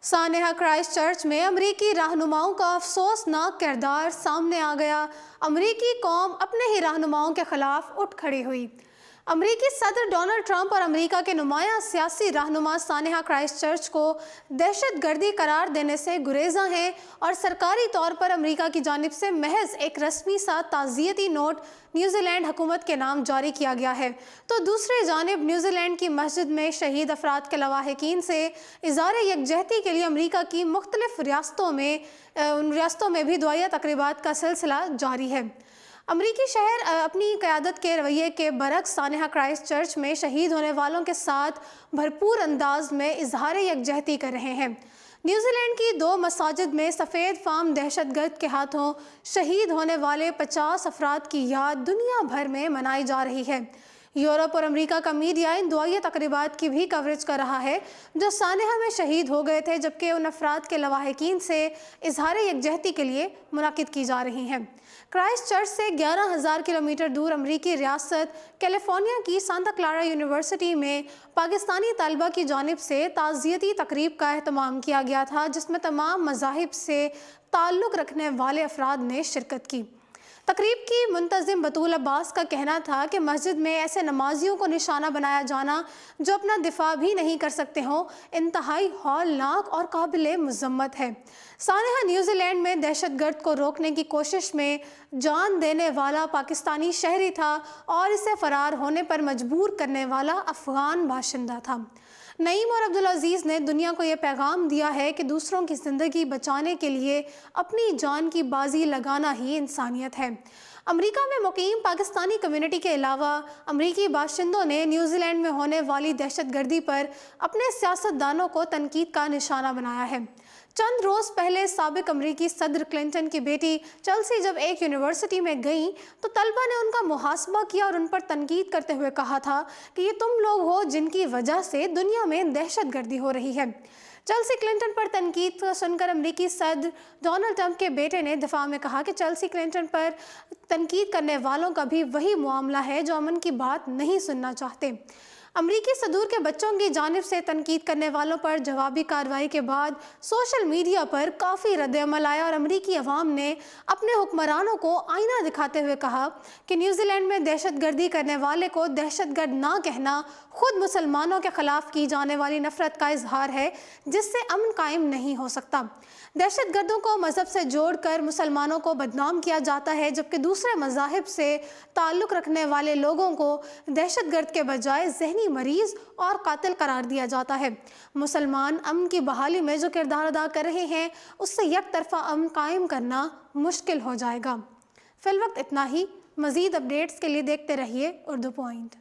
सानेहा Christ church में अमरीकी रहनुमाओं का अफसोसनाक किरदार सामने आ गया। अमरीकी कौम अपने ही रहनुमाओं के खिलाफ उठ खड़ी हुई। अमरीकी सदर डोनाल्ड ट्रंप और अमरीका के नुमाया सियासी रहनुमा सानेहा क्राइस्ट चर्च को दहशतगर्दी करार देने से गुरेज़ा हैं और सरकारी तौर पर अमरीका की जानिब से महज एक रस्मी सा ताज़ियती नोट न्यूजीलैंड हुकूमत के नाम जारी किया गया है, तो दूसरी जानिब न्यूजीलैंड की मस्जिद में शहीद अफराद के लवाहिकीन से इज़हार यकजहती के लिए अमरीका की मुख्तलिफ रियासतों में भी दुआया तकरीबात का सिलसिला जारी है। अमरीकी शहर अपनी क़यादत के रवैये के बरक्स सानेहा क्राइस्ट चर्च में शहीद होने वालों के साथ भरपूर अंदाज में इजहार यकजहती कर रहे हैं। न्यूजीलैंड की 2 मसाजिद में सफ़ेद फार्म दहशतगर्द के हाथों शहीद होने वाले 50 अफराद की याद दुनिया भर में मनाई जा रही है। यूरोप और अमेरिका का मीडिया इन दुआया तकरीबात की भी कवरेज कर रहा है जो सानेहा में शहीद हो गए थे, जबकि उन अफराद के लवाहिकीन से इजहार यकजहती के लिए मुनाकिद की जा रही हैं। क्राइस्ट चर्च से 11,000 किलोमीटर दूर अमरीकी रियासत कैलिफोर्निया की सांता क्लारा यूनिवर्सिटी में पाकिस्तानी तलबा की जानिब से ताज़ियती तकरीब का एहतमाम किया गया था, जिसमें तमाम मज़ाहिब से ताल्लुक़ रखने वाले अफराद ने शिरकत की। तकरीब की मुंतज़िम बतूल अब्बास का कहना था कि मस्जिद में ऐसे नमाजियों को निशाना बनाया जाना जो अपना दिफा भी नहीं कर सकते हों, इंतहाई हौलनाक और काबिल मज़म्मत है। सानेहा न्यूजीलैंड में दहशतगर्द को रोकने की कोशिश में जान देने वाला पाकिस्तानी शहरी था और इसे फ़रार होने पर मजबूर करने वाला अफ़गान बाशिंदा था। नईम और अब्दुल अजीज़ ने दुनिया को ये पैगाम दिया है कि दूसरों की ज़िंदगी बचाने के लिए अपनी जान की बाजी लगाना ही इंसानियत है। अमेरिका में मुकीम पाकिस्तानी कम्युनिटी के अलावा अमरीकी बाशिंदों ने न्यूजीलैंड में होने वाली दहशतगर्दी पर अपने सियासतदानों को तनकीद का निशाना बनाया है। चंद रोज़ पहले साबिक अमरीकी सदर क्लिंटन की बेटी चेल्सी जब एक यूनिवर्सिटी में गई तो तलबा ने उनका मुहासबा किया और उन पर तनकीद करते हुए कहा था कि ये तुम लोग हो जिनकी वजह से दुनिया में दहशतगर्दी हो रही है। चेल्सी क्लिंटन पर तनकीद को सुनकर अमरीकी सदर डोनाल्ड ट्रंप के बेटे ने दिफा में कहा कि चेल्सी क्लिंटन पर तनकीद करने वालों का भी वही मामला है जो अमन की बात नहीं सुनना चाहते। अमरीकी सदूर के बच्चों की जानिब से तनकीद करने वालों पर जवाबी कार्रवाई के बाद सोशल मीडिया पर काफ़ी रद्द-ए-अमल आया और अमरीकी अवाम ने अपने हुक्मरानों को आईना दिखाते हुए कहा कि न्यूजीलैंड में दहशतगर्दी करने वाले को दहशतगर्द ना कहना खुद मुसलमानों के खिलाफ की जाने वाली नफरत का इजहार है, जिससे अमन कायम नहीं हो सकता। दहशतगर्दों को मज़हब से जोड़कर मुसलमानों को बदनाम किया जाता है, जबकि दूसरे मज़ाहिब से ताल्लुक़ रखने वाले लोगों को दहशतगर्द के बजाय ज़हनी मरीज़ और कातिल करार दिया जाता है। मुसलमान अमन की बहाली में जो किरदार अदा कर रहे हैं, उससे एक तरफ़ा अमन कायम करना मुश्किल हो जाएगा। फ़िलवक्त इतना ही। मज़ीद अपडेट्स के लिए देखते रहिए उर्दू पॉइंट।